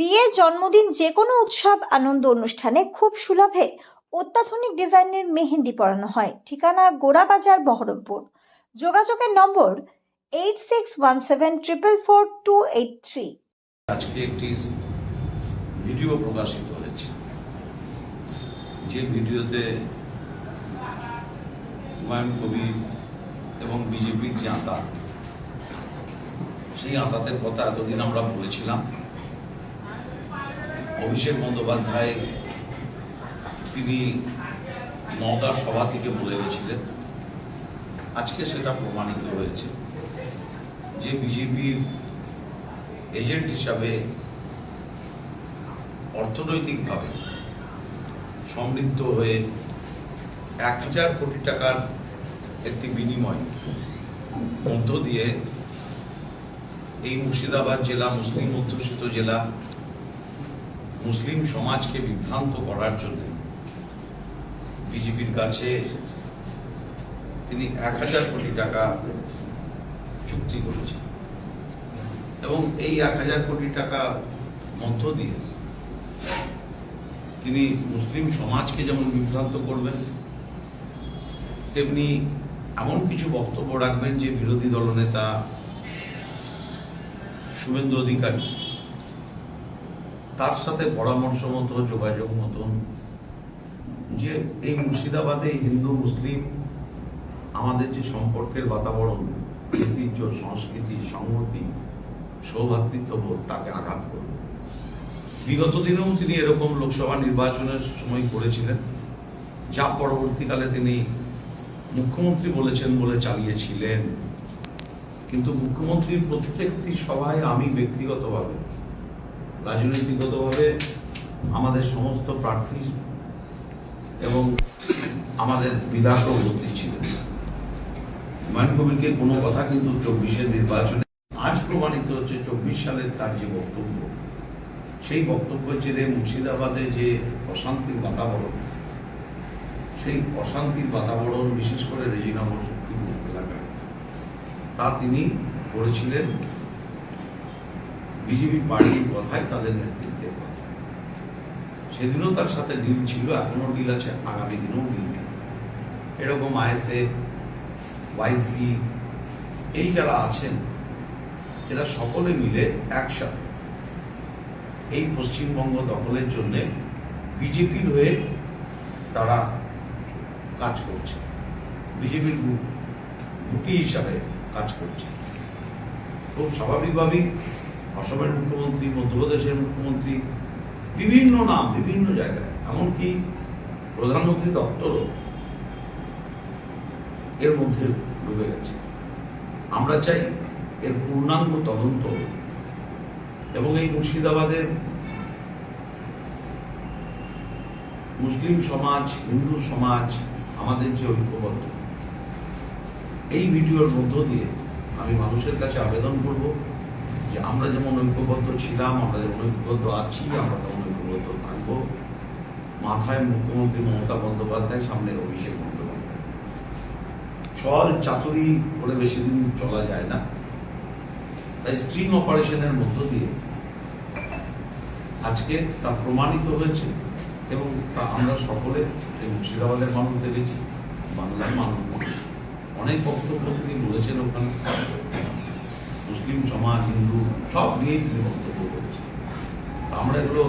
বিয়ে, জন্মদিন, যে কোনো উৎসব আনন্দ অনুষ্ঠানে খুব সুলভে অত্যাধুনিক ডিজাইনের মেহেন্দি পরানো হয়। ঠিকানা গোড়াবাজার, বহরমপুর। যোগাযোগের নম্বর 8617444283। আজকে একটি ভিডিও প্রকাশিত হয়েছে, যে ভিডিওতে হুমায়ুন কবির এবং বিজেপির যে আঁতা, সেই আঁতাতের কথা এতদিন আমরা বলেছিলাম। অভিষেক বন্দ্যোপাধ্যায় তিনি নওদা সভা থেকে বলে গেছিলেন, আজকে সেটা প্রমাণিত হয়েছে যে বিজেপির এজেন্ট হিসাবে অর্থনৈতিকভাবে সমৃদ্ধ হয়ে 1000 কোটি টাকার একটি বিনিময় মধ্য দিয়ে এই মুর্শিদাবাদ জেলা, মুসলিম অধ্যুষিত জেলা, মুসলিম সমাজকে বিভ্রান্ত করার জন্য বিজেপির কাছে তিনি 1000 কোটি টাকা চুক্তি করেছেন এবং এই 1000 কোটি টাকা মধ্য দিয়ে তিনি মুসলিম সমাজকে যেমন বিভ্রান্ত করবেন, তেমনি এমন কিছু বক্তব্য রাখবেন যে বিরোধী দলনেতা শুভেন্দু অধিকারী তার সাথে পরামর্শ মতো, যোগাযোগ মতন, যে এই মুর্শিদাবাদে হিন্দু মুসলিম আমাদের যে সম্পর্কের বাতাবরণ, ঐতিহ্য, সংস্কৃতি, সংহতি, সৌভ্রাতৃত্ববোধ, তাকে আঘাত করবে। বিগত দিনেও তিনি এরকম লোকসভা নির্বাচনের সময় করেছিলেন, যা পরবর্তীকালে তিনি মুখ্যমন্ত্রী বলেছেন বলে চালিয়েছিলেন। কিন্তু মুখ্যমন্ত্রীর প্রত্যেকটি সভায় আমি ব্যক্তিগতভাবে, রাজনৈতিকভাবে আমাদের সমস্ত প্রার্থী এবং আমাদের বিধায়ক উপস্থিত ছিলেন। হুমায়ুন কবিরকে কোনো কথা কিন্তু 24-এর নির্বাচনে আজ প্রমাণিত হচ্ছে 24 সালের তার যে বক্তব্য, সেই বক্তব্যের জেরে মুর্শিদাবাদে যে অশান্তির বাতাবরণ, সেই অশান্তির বাতাবরণ বিশেষ করে রেজিনগর শক্তিপুর এলাকায়, তা তিনি করেছিলেন বিজেপি পার্টির কথায়, তাদের নেতৃত্বের কথা। সেদিনও তার সাথে ডিল ছিল, এখনো ডিল আছে, আগামী দিনেও ডিল। এরকম আইএসএফ, ওয়াইসি, এই যারা আছেন, এরা সকলে মিলে একসাথে এই পশ্চিমবঙ্গ দখলের জন্য বিজেপির হয়ে তারা কাজ করছে, বিজেপির গুটি হিসাবে কাজ করছে। খুব স্বাভাবিকভাবেই অসমের মুখ্যমন্ত্রী, মধ্যপ্রদেশের মুখ্যমন্ত্রী, বিভিন্ন নাম, বিভিন্ন জায়গায়, এমনকি প্রধানমন্ত্রী দপ্তরও এর মধ্যে ডুবে গেছে। আমরা চাই এর পূর্ণাঙ্গ তদন্ত এবং এই মুর্শিদাবাদের মুসলিম সমাজ, হিন্দু সমাজ, আমাদের যে ঐক্যবদ্ধ, এই ভিডিওর মধ্য দিয়ে আমি মানুষের কাছে আবেদন করব যে আমরা যেমন ঐক্যবদ্ধ ছিলাম, আমরা যেমন ঐক্যবদ্ধ আছি, আমরা তেমন ঐক্যবদ্ধ থাকব। মাথায় মুখ্যমন্ত্রী মমতা বন্দ্যোপাধ্যায়, সামনে অভিষেক বন্দ্যোপাধ্যায়। ছল চাতুরি করে বেশি দিন চলা যায় না, তাই স্ট্রিং অপারেশনের মধ্য দিয়ে আজকে তা প্রমাণিত হয়েছে এবং তা আমরা সকলে, এই মুর্শিদাবাদের মানুষ দেখেছি, বাংলার মানুষ দেখেছি। অনেক বক্তব্য তিনি বলেছেন ওখানে, মুসলিম সমাজ, হিন্দু সব নিয়েই তিনি বক্তব্য করেছেন। আমরা এগুলো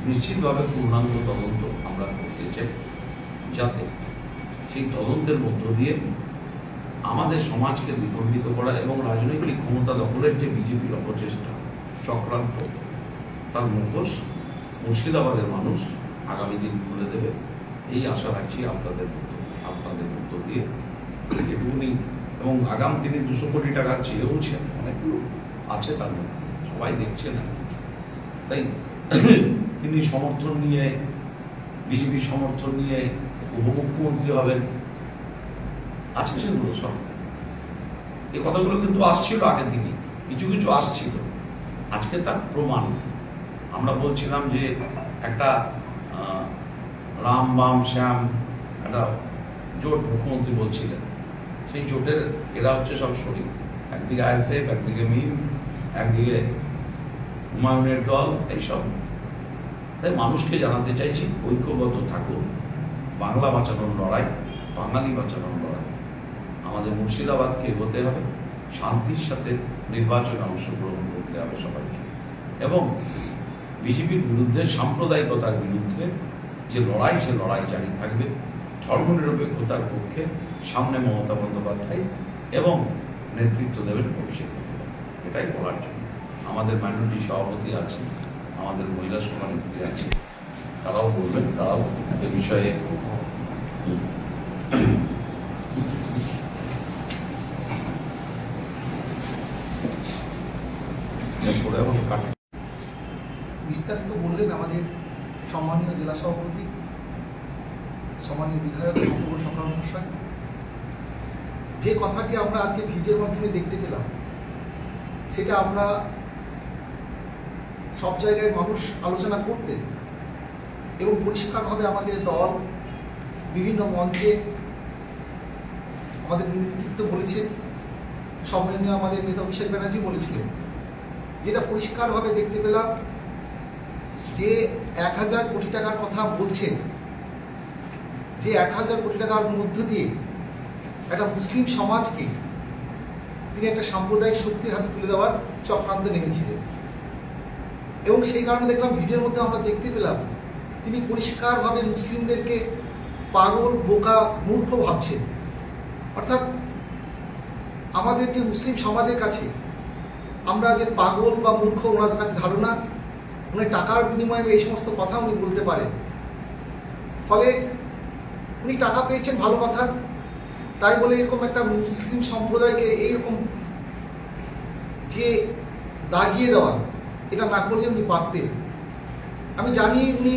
নিশ্চিতভাবে পূর্ণাঙ্গ তদন্ত আমরা করতে চাই, যাতে সেই তদন্তের মধ্য দিয়ে আমাদের সমাজকে বিখণ্ডিত করা এবং রাজনৈতিক ক্ষমতা দখলের যে বিজেপির অপচেষ্টা, চক্রান্ত, তার মুখোশ মুর্শিদাবাদের মানুষ আগামী দিন খুলে দেবে, এই আশা রাখছি আপনাদের মধ্য দিয়ে। এটুকুনি, এবং আগাম তিনি 200 কোটি টাকা চেয়েওছেন, অনেকগুলো আছে তার মধ্যে, সবাই দেখছে না। তাই তিনি সমর্থন নিয়ে, বিজেপির সমর্থন নিয়ে উপমুখ্যমন্ত্রী হবেন, আছে সেগুলো সব। এই কথাগুলো কিন্তু আসছিল আগে থেকে, কিছু কিছু আসছিল, আজকে তার প্রমাণিত। আমরা বলছিলাম যে একটা রাম বাম শ্যাম একটা জোট মুখ্যমন্ত্রী বলছিলেন, সেই জোটের এরা হচ্ছে সব শরিক। একদিকে আইএসএফ, একদিকে মিম, একদিকে হুমায়ুনের দল, এইসব। তাই মানুষকে জানাতে চাইছি, ঐক্যবদ্ধ থাকুন। বাংলা বাঁচানোর লড়াই, বাঙালি বাঁচানোর লড়াই। আমাদের মুর্শিদাবাদকে হতে হবে, শান্তির সাথে নির্বাচনে অংশগ্রহণ করতে হবে সবাইকে। এবং বিজেপির বিরুদ্ধে, সাম্প্রদায়িকতার বিরুদ্ধে যে লড়াই, সে লড়াই জারি থাকবে। ধর্মনিরপেক্ষতার পক্ষে সামনে মমতা বন্দ্যোপাধ্যায় এবং নেতৃত্ব দেবেন অভিষেক বন্দ্যোপাধ্যায়। এটাই বলার জন্য আমাদের মাইনরিটি সভাপতি আছে, আমাদের মহিলা সভানেত্রী আছে, তারাও বলবেন, তারাও এ বিষয়ে বিস্তারিত বললেন আমাদের সম্মানীয় জেলা সভাপতি, সম্মানীয় বিধায়ক অপূর্ব সরকার মহাশয়। যে কথাটি আমরা আজকে ভিডিওর মাধ্যমে দেখতে পেলাম, সেটা আমরা সব জায়গায় মানুষ আলোচনা করতেন এবং পরিষ্কারভাবে আমাদের দল বিভিন্ন মঞ্চে আমাদের নেতৃত্ব বলেছেন, সম্মানীয় আমাদের নেতা অভিষেক ব্যানার্জি বলেছিলেন, যেটা পরিষ্কারভাবে দেখতে পেলাম যে 1000 কোটি টাকার কথা বলছেন, যে 1000 কোটি টাকার মধ্য দিয়ে একটা মুসলিম সমাজকে তিনি একটা সাম্প্রদায়িক শক্তির হাতে তুলে দেওয়ার চক্রান্তে নেমেছিলেন। এবং সেই কারণে দেখলাম ভিডিওর মধ্যে আমরা দেখতে পেলাম তিনি পরিষ্কারভাবে মুসলিমদেরকে পাগল, বোকা, মূর্খ ভাবছেন। অর্থাৎ আমাদের যে মুসলিম সমাজের কাছে আমরা যে পাগল বা মূর্খ, ওনাদের কাছে ধারণা, উনি টাকার বিনিময়ে এই সমস্ত কথা উনি বলতে পারেন। ফলে উনি টাকা পেয়েছেন, ভালো কথা, তাই বলে এরকম একটা মুসলিম সম্প্রদায়কে এইরকম যে দাগিয়ে দেওয়া, এটা না করলে উনি পারতেন। আমি জানি উনি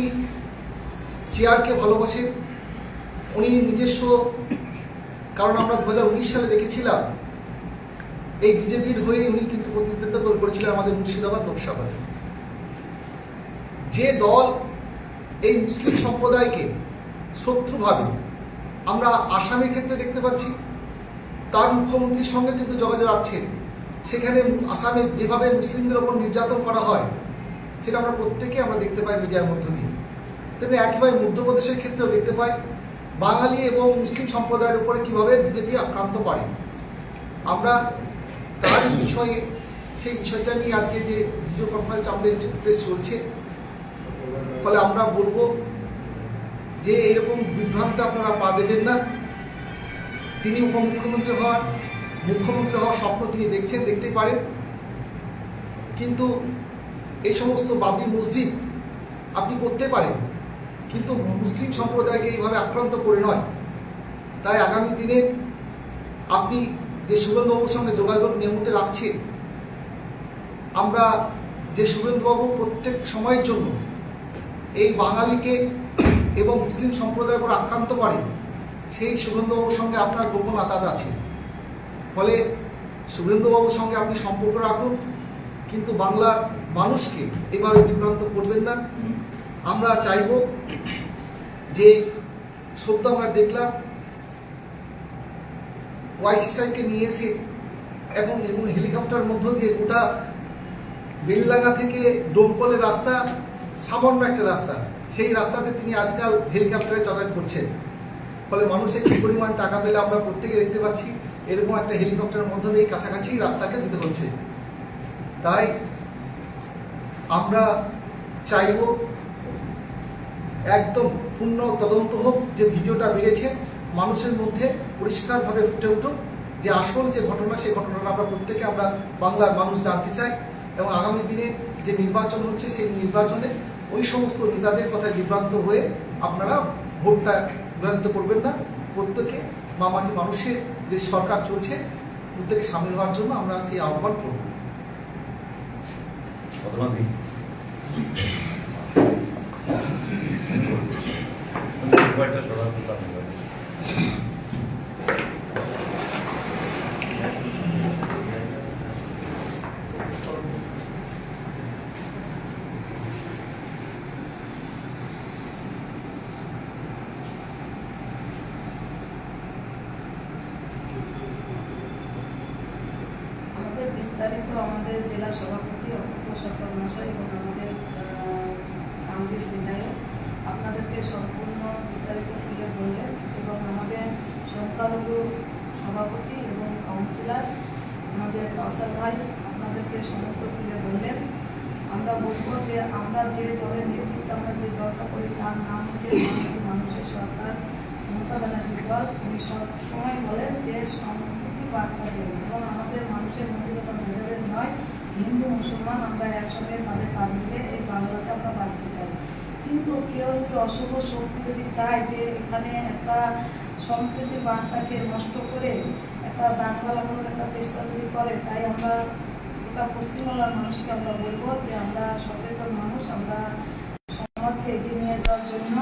চেয়ারকে ভালোবাসেন, উনি নিজস্ব, কারণ আমরা 2019 সালে দেখেছিলাম এই বিজেপির হয়ে উনি কিন্তু প্রতিদ্বন্দ্বিতা করেছিলেন আমাদের মুর্শিদাবাদ লোকসভায়। যে দল এই মুসলিম সম্প্রদায়কে শত্রুভাবে আমরা আসামের ক্ষেত্রে দেখতে পাচ্ছি, তার মুখ্যমন্ত্রীর সঙ্গে কিন্তু যোগাযোগ রাখছেন, সেখানে আসামে যেভাবে মুসলিমদের ওপর নির্যাতন করা হয় সেটা আমরা প্রত্যেকে আমরা দেখতে পাই মিডিয়ার মধ্য দিয়ে। তেমনি একইভাবে মধ্যপ্রদেশের ক্ষেত্রেও দেখতে পাই বাঙালি এবং মুসলিম সম্প্রদায়ের উপরে কিভাবে বিজেপি আক্রান্ত করে। আমরা তার বিষয়ে, সেই বিষয়টা নিয়ে আজকে যে ভিডিও কনফারেন্স আমাদের প্রেস চলছে, ফলে আমরা বলবো যে এরকম বিভ্রান্ত আপনারা পা দেবেন না। তিনি উপমুখ্যমন্ত্রী হওয়ার, মুখ্যমন্ত্রী হওয়ার স্বপ্ন তিনি দেখছেন, দেখতে পারেন, কিন্তু এই সমস্ত বাবরি মসজিদ আপনি করতে পারেন, কিন্তু মুসলিম সম্প্রদায়কে এইভাবে আক্রান্ত করে নয়। তাই আগামী দিনে আপনি যে শুভেন্দুবাবুর সঙ্গে যোগাযোগ নিয়মিত রাখছেন, আমরা যে শুভেন্দুবাবু প্রত্যেক সময়ের জন্য এই বাঙালিকে এবং মুসলিম সম্প্রদায়ের উপর আক্রান্ত করে, সেই শুভেন্দুবাবুর সঙ্গে আপনার গোপন আঘাত আছে। ফলে শুভেন্দুবাবুর সঙ্গে আপনি সম্পর্ক রাখুন, কিন্তু বাংলার মানুষকে এভাবে বিভ্রান্ত করবেন না। আমরা চাইব যে সত্য আমরা দেখলাম ওয়াইসিসাইকে নিয়ে এসে এখন এবং হেলিকপ্টার মধ্য দিয়ে গোটা বেলডাঙ্গা থেকে ডোমকলের রাস্তা, সামান্য একটা রাস্তা, সেই রাস্তাতে তিনি আজকাল হেলিকপ্টারে যাতায়াত করছেন। ফলে মানুষের কি পরিমাণ টাকা পেলে আমরা প্রত্যেকে দেখতে পাচ্ছি, এরকম একটা হেলিকপ্টারের মাধ্যমে এই কাছাকাছি রাস্তাকে যেতে হচ্ছে। তাই আমরা চাইব একদম পূর্ণ তদন্ত হোক, যে ভিডিওটা বেরিয়েছে মানুষের মধ্যে পরিষ্কারভাবে ফুটে উঠুক, যে আসল যে ঘটনা, সেই ঘটনাটা আমরা প্রত্যেকে, আমরা বাংলার মানুষ জানতে চাই। এবং আগামী দিনে যে নির্বাচন হচ্ছে, সেই নির্বাচনে ওই সমস্ত নেতাদের কথায় বিভ্রান্ত হয়ে আপনারা ভোটটা বিভাজিত করবেন না। প্রত্যেকে মামাটি মানুষের যে সরকার চলছে, প্রত্যেকে সামিল হওয়ার জন্য আমরা সেই আহ্বান করব। বিস্তারিত আমাদের জেলা সভাপতি সরকার মহাশয় এবং আমাদের কাউন্সিল বিধায়ক আপনাদেরকে সম্পূর্ণ বিস্তারিত খুলে বললেন এবং আমাদের সংখ্যালঘু সভাপতি এবং কাউন্সিলর আমাদের কাউসার ভাই আপনাদেরকে সমস্ত খুলে বললেন। আমরা বলবো যে আমরা যে দলের নেতৃত্ব, আমরা যে দলটা করি তার নাম হচ্ছে মানুষের সরকার, মমতা ব্যানার্জির দল। উনি সব সময় বলেন যে সম্প্রীতি বার্তা দেবেন এবং আমাদের মানুষের মধ্যে যখন ভেদাভেদ নয়, হিন্দু মুসলমান আমরা একসঙ্গে কাঁধে কাঁধ মিলে এই বাংলাতে আমরা বাঁচতে চাই। কিন্তু কেউ যদি অশুভ শক্তি যদি চায় যে এখানে একটা সম্প্রীতি বার্তাকে নষ্ট করে একটা দাঙ্গা লাগানোর একটা চেষ্টা যদি করে, তাই আমরা গোটা পশ্চিমবাংলার মানুষকে আমরা বলবো যে আমরা সচেতন মানুষ, আমরা সমাজকে এগিয়ে নিয়ে যাওয়ার জন্য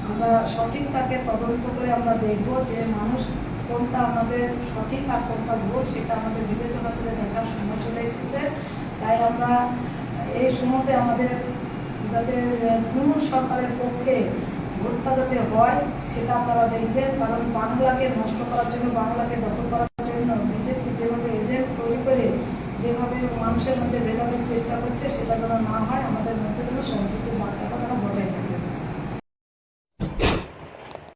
আমরা সঠিকটাকে তদন্ত করে আমরা দেখব যে মানুষ কোনটা আমাদের সঠিক আর কোনটা ভুল, সেটা আমাদের বিবেচনা করে দেখার সময় চলে এসেছে। তাই আমরা এই সময়তে আমাদের যাতে তৃণমূল সরকারের পক্ষে ভোটটা যাতে হয় সেটা আপনারা দেখবেন, কারণ বাংলাকে নষ্ট করার জন্য, বাংলাকে দখল করার জন্য বিজেপি যেভাবে এজেন্ট তৈরি করে যেভাবে মানুষের মধ্যে ভেদাভেদ চেষ্টা করছে, সেটা যেন না হয়, আমাদের মধ্যে যেন সম্প্রীতির বার্তাটা তারা